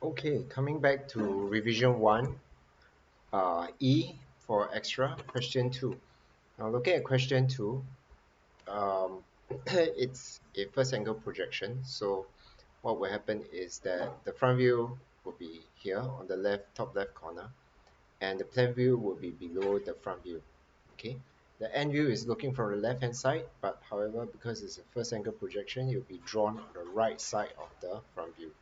Okay, coming back to revision 1, E for extra, question 2. Now looking at question 2, um, it's a first angle projection. So what will happen is that the front view will be here on the top left corner, and the plan view will be below the front view. Okay, the end view is looking from the left hand side, but however, because it's a first angle projection, it will be drawn on the right side of the front view.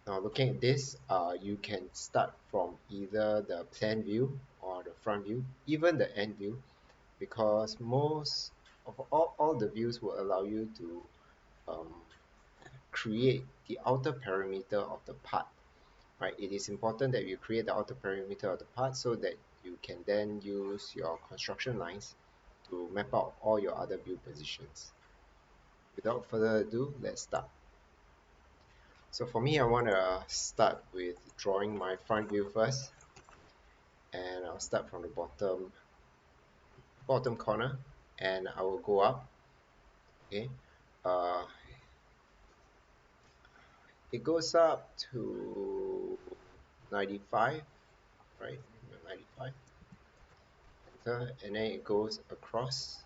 Now looking at this, you can start from either the plan view or the front view, even the end view, because most of all the views will allow you to um, create the outer perimeter of the part. Right? It is important that you create the outer perimeter of the part so that you can then use your construction lines to map out all your other view positions. Without further ado, let's start. So for me, I want to start with drawing my front view first, and I'll start from the bottom corner, and I will go up. Okay, uh, it goes up to 95, right? 95, and then it goes across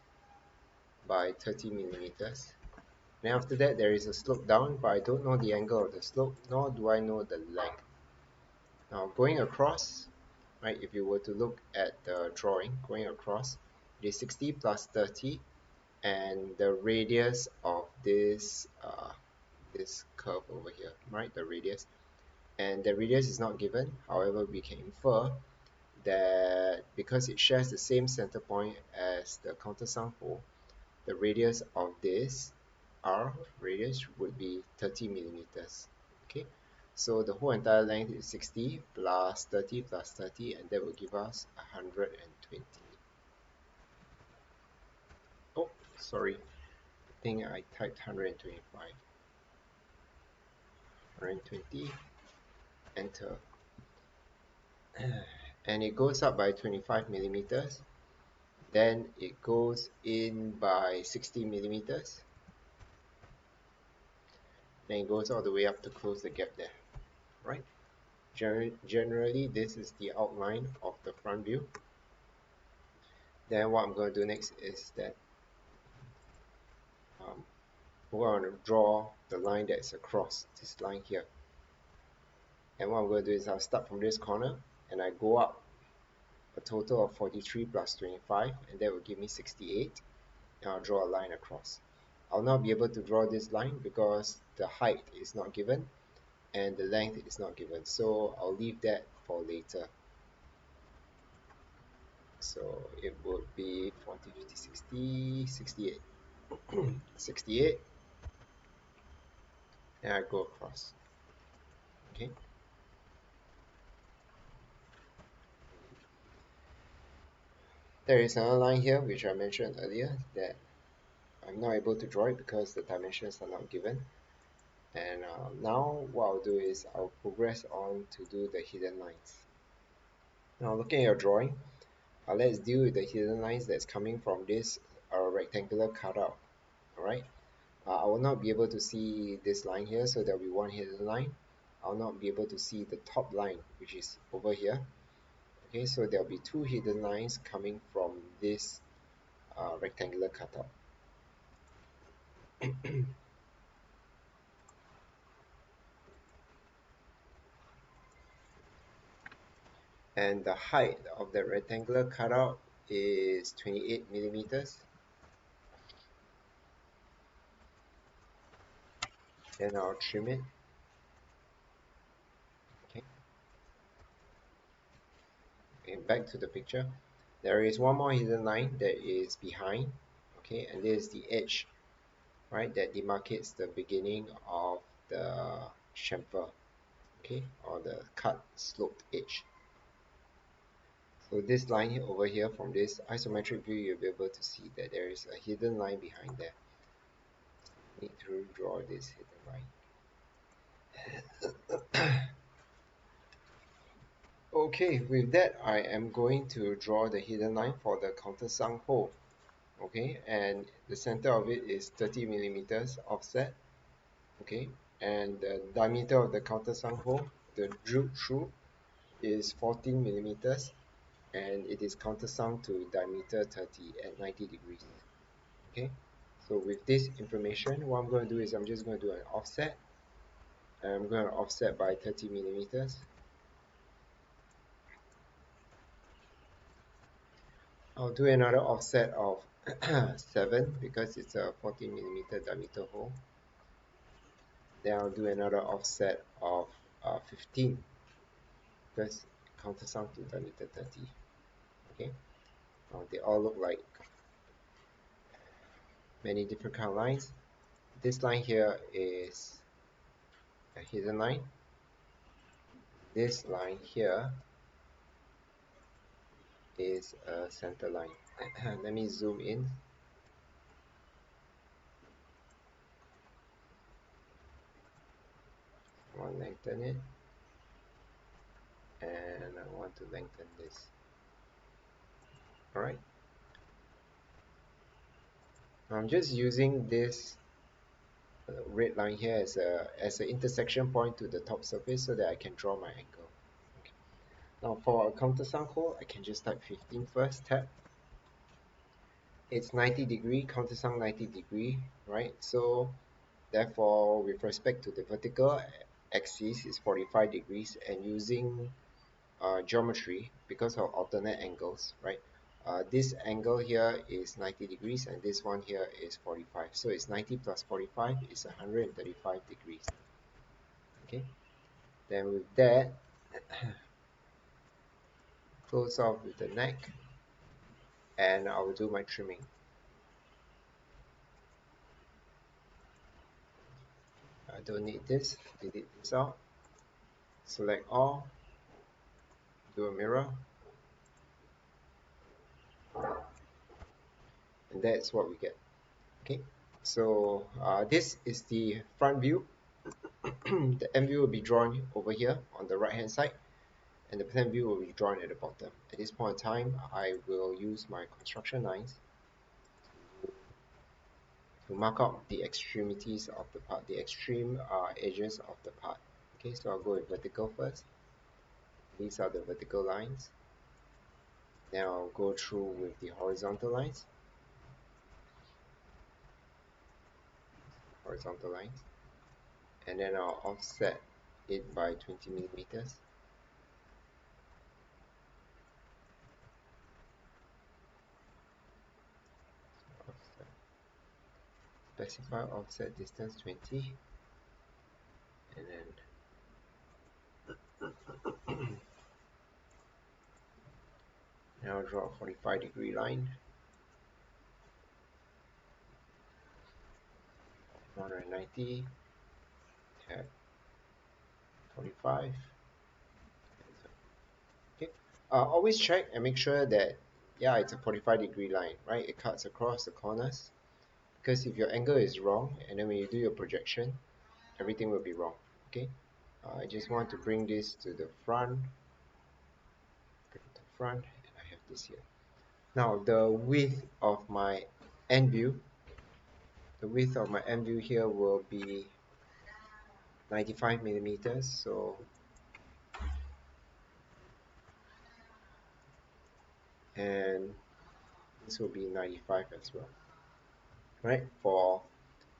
by 30 millimeters. And after that, there is a slope down, but I don't know the angle of the slope, nor do I know the length. Now going across, right, if you were to look at the drawing going across, it is 60 plus 30, and the radius of this curve over here, right, the radius, and the radius is not given. However, we can infer that because it shares the same center point as the countersunk hole, the radius of this R radius would be 30 millimeters. Okay, so the whole entire length is 60 plus 30 plus 30, and that will give us 120. Oh, sorry, I think I typed 125. 120, enter. And it goes up by 25 millimeters. Then it goes in by 60 millimeters. Then it goes all the way up to close the gap there, right? Generally, this is the outline of the front view. Then what I'm going to do next is that we're going to draw the line that's across this line here. And what I'm going to do is I'll start from this corner and I go up a total of 43 plus 25, and that will give me 68. And I'll draw a line across. I'll not be able to draw this line because the height is not given and the length is not given, so I'll leave that for later. So it would be 40, 50, 60, 68. 68, and I go across. Okay. There is another line here which I mentioned earlier that I'm not able to draw it because the dimensions are not given. And now what I'll do is I'll progress on to do the hidden lines. Now looking at your drawing, let's deal with the hidden lines that's coming from this rectangular cutout. Alright, I will not be able to see this line here, so there will be one hidden line. I'll not be able to see the top line, which is over here. Okay, so there will be two hidden lines coming from this rectangular cutout. And the height of the rectangular cutout is 28 millimeters. Then I'll trim it. Okay. Okay, back to the picture. There is one more hidden line that is behind. Okay, and this is the edge, right, that demarcates the beginning of the chamfer. Okay, or the cut sloped edge. So this line here, over here, from this isometric view, you'll be able to see that there is a hidden line behind there. Need to draw this hidden line. Okay, with that, I am going to draw the hidden line for the countersunk hole. Okay, and the center of it is 30 millimeters offset. Okay, and the diameter of the countersunk hole, the drilled through, is 14 millimeters, and it is countersunk to diameter 30 at 90 degrees. Okay, so with this information, what I'm going to do is I'm just going to do an offset. I'm going to offset by 30 millimeters. I'll do another offset of 7 because it's a 14 millimeter diameter hole. Then I'll do another offset of 15 because countersunk to diameter 30. Okay, they all look like many different kind of lines. This line here is a hidden line. This line here is a center line. Let me zoom in. I want to lengthen it, and I want to lengthen this. Alright, I'm just using this red line here as an intersection point to the top surface so that I can draw my angle. Okay. Now for a countersunk hole, I can just type 15 first, tab. It's 90 degree, countersunk 90 degree, right? So therefore, with respect to the vertical axis is 45 degrees, and using geometry, because of alternate angles, right? This angle here is 90 degrees and this one here is 45. So it's 90 plus 45 is 135 degrees. Okay, then with that, close off with the neck, and I will do my trimming. I don't need this, delete this out, select all, do a mirror, and that's what we get. Okay, so this is the front view. The end view will be drawn over here on the right hand side, and the plan view will be drawn at the bottom. At this point in time, I will use my construction lines to mark out the extremities of the part, the extreme edges of the part. Okay, so I'll go with vertical first. These are the vertical lines. Then I'll go through with the horizontal lines. And then I'll offset it by 20 millimeters. Offset. Specify offset distance 20, and then now I'll draw a 45-degree line. 190, tab 45. Okay, always check and make sure that, yeah, it's a 45-degree line, right? It cuts across the corners, because if your angle is wrong and then when you do your projection, everything will be wrong. Okay, I just want to bring this to the front, and I have this here. Now the width of my end view, here will be 95 millimeters. So, and this will be 95 as well, right? For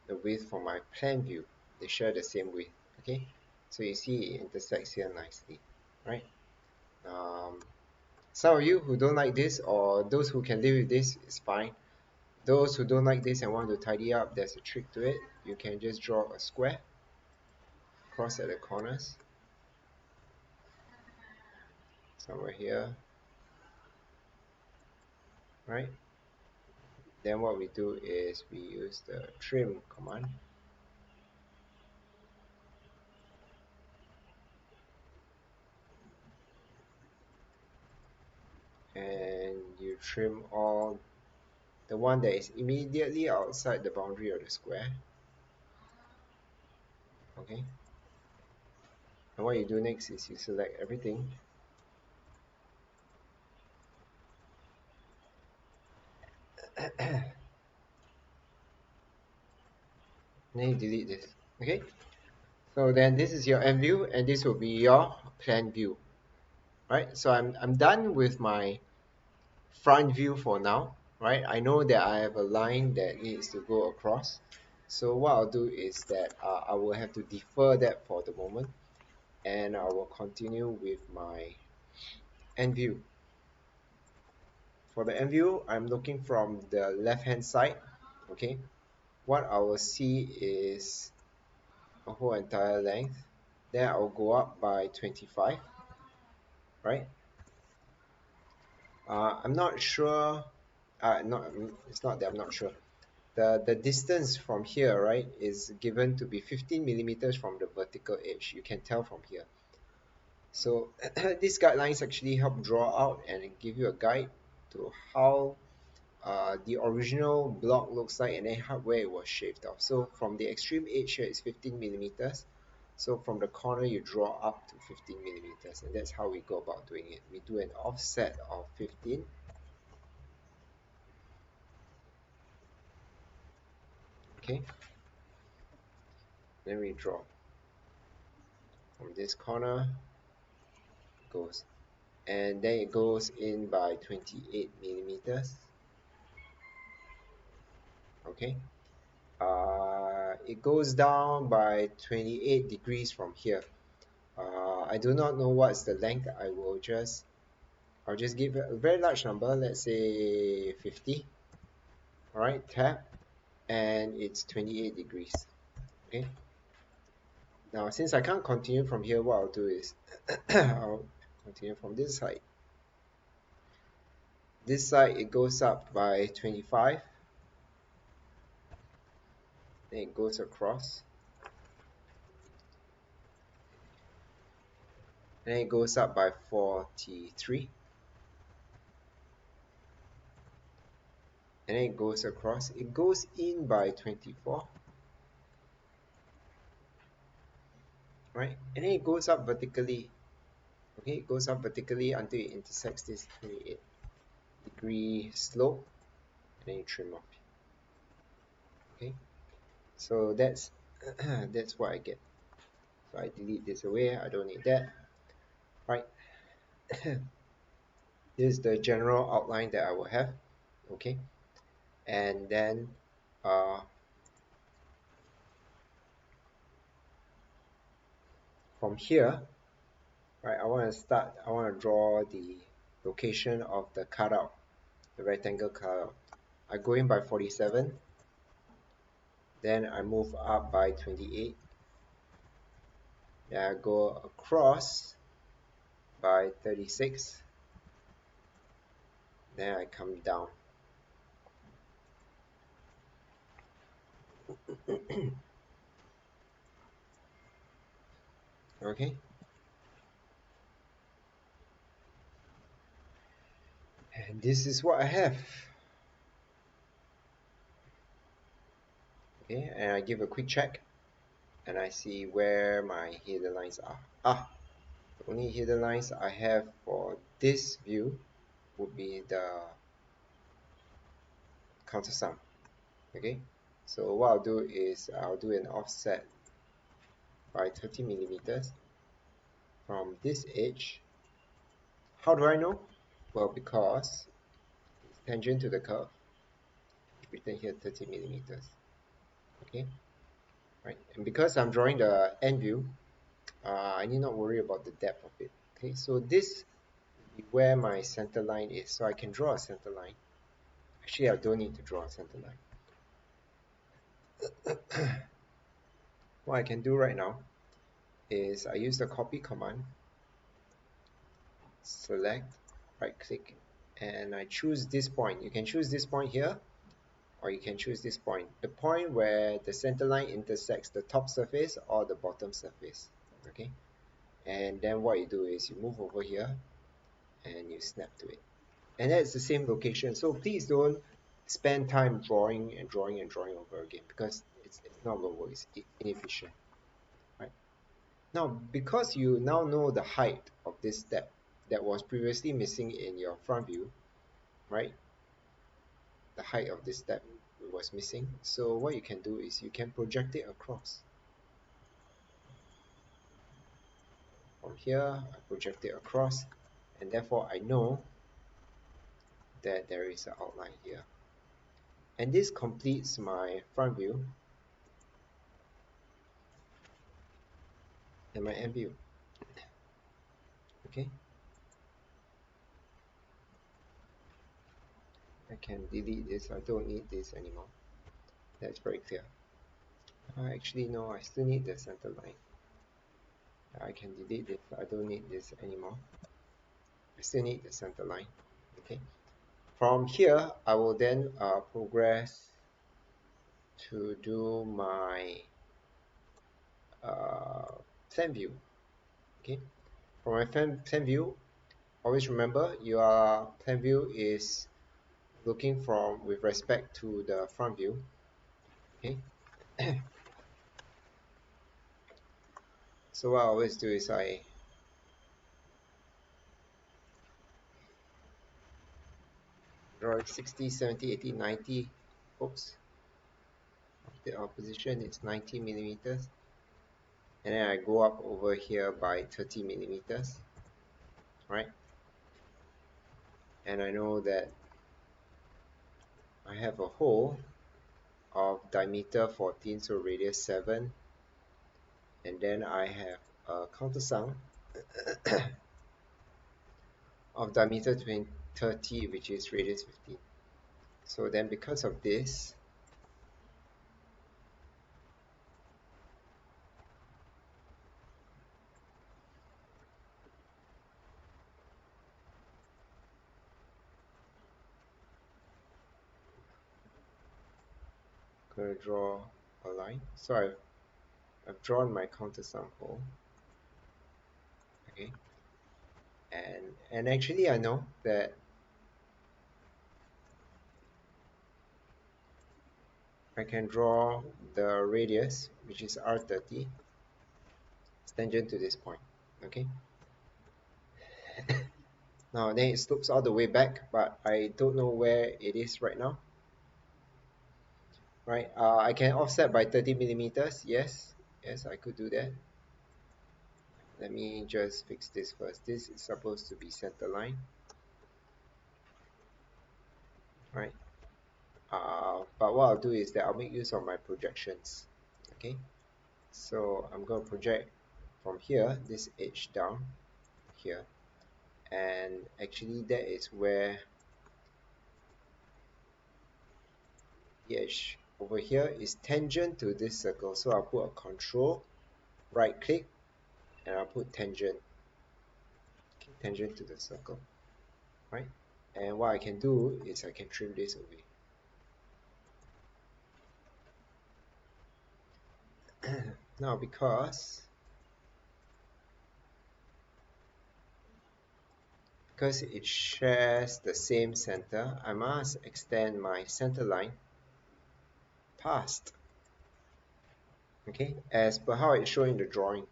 the width for my plan view, they share the same width. Okay, so you see it intersects here nicely, right? Some of you who don't like this, or those who can live with this, is fine. Those who don't like this and want to tidy up, there's a trick to it. You can just draw a square across at the corners, somewhere here, right? Then what we do is we use the trim command, and you trim all the one that is immediately outside the boundary of the square. Okay, and what you do next is you select everything, and then you delete this. Okay, So then this is your end view and this will be your plan view, right? So I'm done with my front view for now, right? I know that I have a line that needs to go across. So what I'll do is that I will have to defer that for the moment and I will continue with my end view. For the end view, I'm looking from the left hand side, okay? What I will see is a whole entire length. Then I'll go up by 25, right? I'm not sure, it's not that I'm not sure. The distance from here, right, is given to be 15 millimeters from the vertical edge. You can tell from here. So these guidelines actually help draw out and give you a guide to how the original block looks like and then where it was shaved off. So from the extreme edge here is 15 millimeters. So from the corner you draw up to 15 millimeters, and that's how we go about doing it. We do an offset of 15. Okay, then we draw from this corner goes, and then it goes in by 28 millimeters. Okay, it goes down by 28 degrees from here. I do not know what's the length. I'll just give a very large number, let's say 50. All right, tap, and it's 28 degrees. Okay, now since I can't continue from here, what I'll do is I'll continue from this side. This side it goes up by 25, then it goes across, then it goes up by 43, and then it goes across. It goes in by 24, right? And then it goes up vertically. Okay, it goes up vertically until it intersects this 28-degree slope, and then you trim off. Okay, so that's that's what I get. So I delete this away. I don't need that. Right. This is the general outline that I will have. Okay, and then from here, right, I want to draw the location of the cutout, the rectangle cutout. I go in by 47, then I move up by 28, then I go across by 36, then I come down. Okay, and this is what I have. Okay, and I give a quick check and I see where my hidden lines are. The only hidden lines I have for this view would be the countersunk. Okay, so what I'll do is I'll do an offset by 30 millimeters from this edge. How do I know? Well, because it's tangent to the curve, written here 30 millimeters. Okay, right, and because I'm drawing the end view, I need not worry about the depth of it. Okay, so this is where my center line is, so I can draw a center line. Actually, I don't need to draw a center line. What I can do right now is I use the copy command, select, right click, and I choose this point. You can choose this point here, or you can choose this point, the point where the center line intersects the top surface or the bottom surface. Okay, and then what you do is you move over here and you snap to it, and that's the same location. So please don't spend time drawing and drawing and drawing over again, because it's not worth it, it's inefficient. Right, now because you now know the height of this step that was previously missing in your front view, right, the height of this step was missing, so what you can do is you can project it across. from here, I project it across, and therefore I know that there is an outline here. And this completes my front view and my end view. Okay, I can delete this. I don't need this anymore. That's very clear. Actually, no, I still need the center line. I can delete this. I don't need this anymore. I still need the center line. Okay. From here, I will then progress to do my plan view. Okay. For my plan view, always remember your plan view is looking from with respect to the front view. Okay. So what I always do is I draw 60, 70, 80, 90. Oops. The position is 90 millimeters. And then I go up over here by 30 millimeters. Right. And I know that I have a hole of diameter 14, so radius 7, and then I have a countersunk of diameter 30, which is radius 15. So then because of this, I'm going to draw a line. So I've drawn my countersunk hole. Okay. And actually I know that I can draw the radius, which is R30, tangent to this point. Okay. Now then it slopes all the way back, but I don't know where it is right now. Right, I can offset by 30 millimeters. Yes, I could do that. Let me just fix this first. This is supposed to be center line. Right. But what I'll do is that I'll make use of my projections. Okay. So I'm going to project from here, this edge down here. And actually that is where the edge over here is tangent to this circle. So I'll put a control, right click, and I'll put tangent. Okay, tangent to the circle. Right. And what I can do is I can trim this away. Now because it shares the same center, I must extend my center line past, okay, as per how it's shown in the drawing.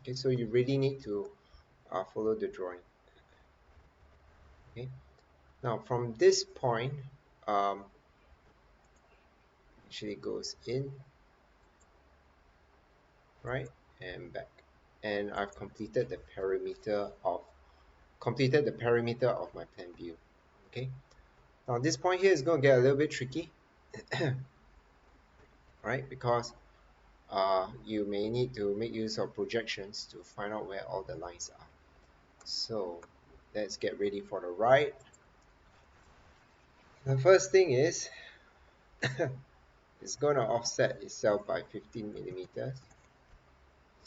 Okay, so you really need to follow the drawing. Okay, now from this point, actually goes in, right, and back, and I've completed the perimeter of my plan view. Okay, now this point here is going to get a little bit tricky. Right, because you may need to make use of projections to find out where all the lines are. So let's get ready for the ride. The first thing is it's going to offset itself by 15 millimeters.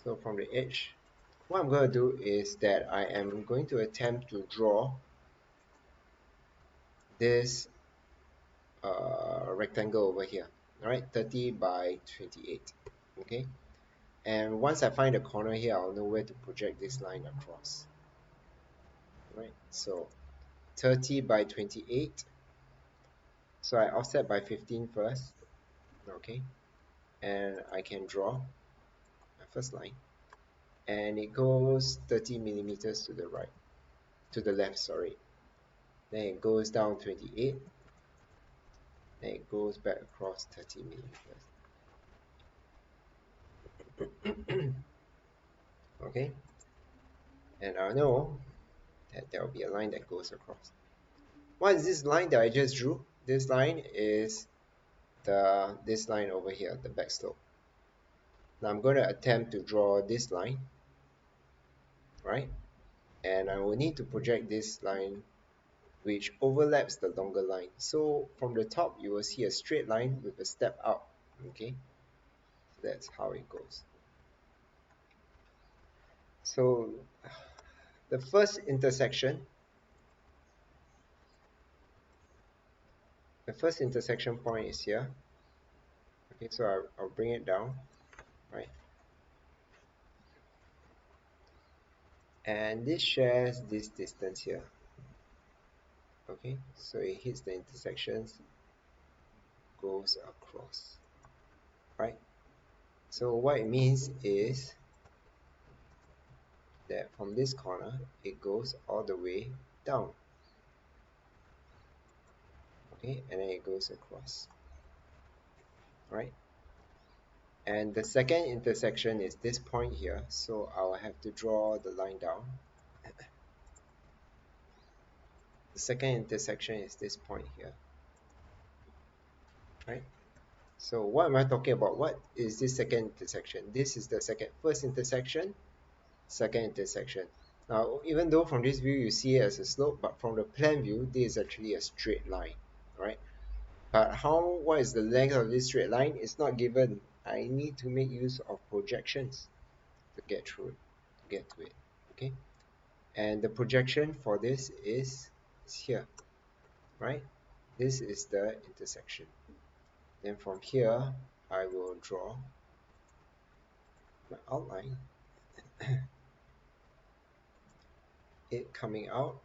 So from the edge, what I'm going to do is that I am going to attempt to draw this rectangle over here. Alright, 30 by 28. Okay, and once I find the corner here, I'll know where to project this line across. Right, so 30 by 28. So I offset by 15 first. Okay, and I can draw my first line, and it goes 30 millimeters to the right, to the left, sorry. Then it goes down 28. Then it goes back across 30 millimeters. Okay, and I know that there will be a line that goes across. What is this line that I just drew? This line is this line over here, the back slope. Now I'm going to attempt to draw this line, right? And I will need to project this line which overlaps the longer line. So from the top, you will see a straight line with a step out. Okay, that's how it goes. So the first intersection point is here. Okay, so I'll bring it down, right? And this shares this distance here. Okay, so it hits the intersections, goes across, right? So what it means is that from this corner, it goes all the way down. Okay, and then it goes across, right? And the second intersection is this point here, so I'll have to draw the line down. The second intersection is this point here, right? So what am I talking about? What is this second intersection? This is the first intersection, second intersection. Now, even though from this view you see it as a slope, but from the plan view, this is actually a straight line, right? But what is the length of this straight line? It's not given. I need to make use of projections to get through it, to get to it, okay? And the projection for this is here, right? This is the intersection. Then from here, I will draw my outline, it coming out,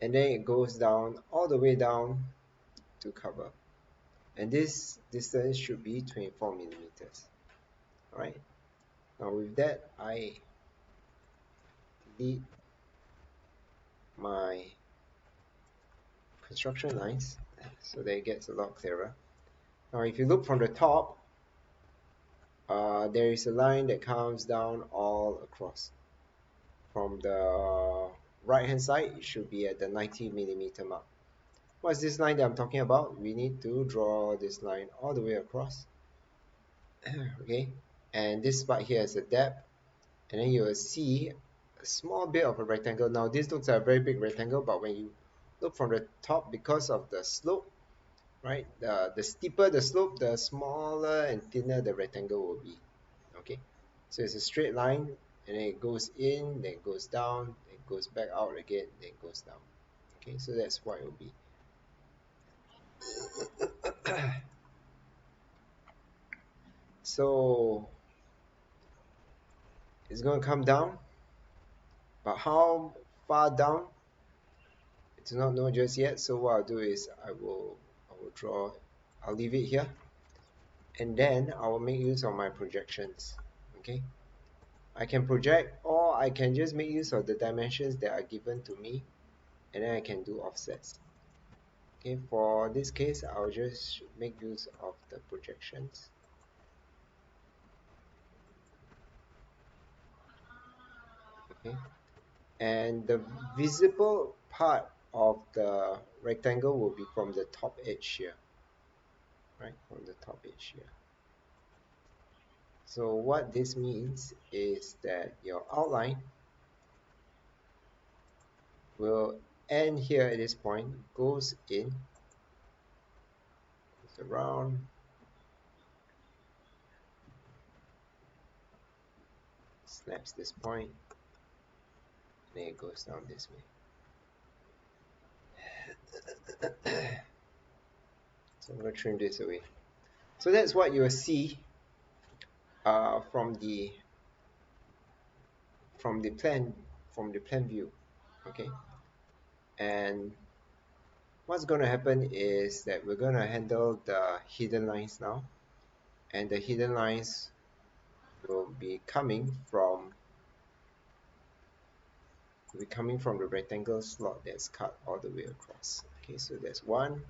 and then it goes down all the way down to cover. And this distance should be 24 millimeters. All right. Now with that, I delete my construction lines so that it gets a lot clearer. Now if you look from the top, there is a line that comes down all across. From the right hand side, it should be at the 90 millimeter mark. What's this line that I'm talking about? We need to draw this line all the way across. Okay, and this part here is a depth, and then you will see a small bit of a rectangle. Now this looks like a very big rectangle, but when you look from the top, because of the slope, right, the steeper the slope, the smaller and thinner the rectangle will be. Okay, so it's a straight line, and then it goes in, then it goes down, then it goes back out again, then it goes down. Okay, so that's what it will be. So it's going to come down, but how far down, I do not know just yet. So what I'll do is I will draw, I'll leave it here, and then I will make use of my projections. Okay, I can project, or I can just make use of the dimensions that are given to me, and then I can do offsets. Okay, for this case, I'll just make use of the projections. Okay, and the visible part of the rectangle will be from the top edge here, right? From the top edge here. So what this means is that your outline will end here at this point, goes in, goes around, snaps this point, and then it goes down this way. So I'm going to trim this away. So that's what you will see from the plan view. Okay, and what's going to happen is that we're going to handle the hidden lines now, and the hidden lines will be coming from the rectangle slot that's cut all the way across. Okay, so there's one,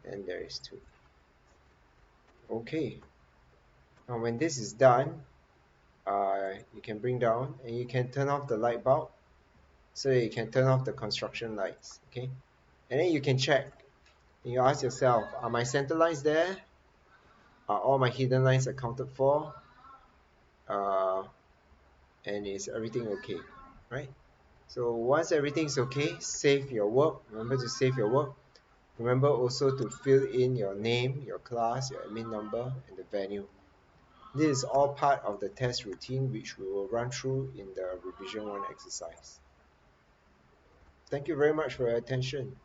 and there is two. Okay, now when this is done, you can bring down, and you can turn off the light bulb, so you can turn off the construction lights. Okay, and then you can check, and you ask yourself, are my center lines there? Are all my hidden lines accounted for? uh, and is everything okay, right? So once everything's okay, save your work. Remember to save your work. Remember also to fill in your name, your class, your admin number, and the venue. This is all part of the test routine which we will run through in the revision 1 exercise. Thank you very much for your attention.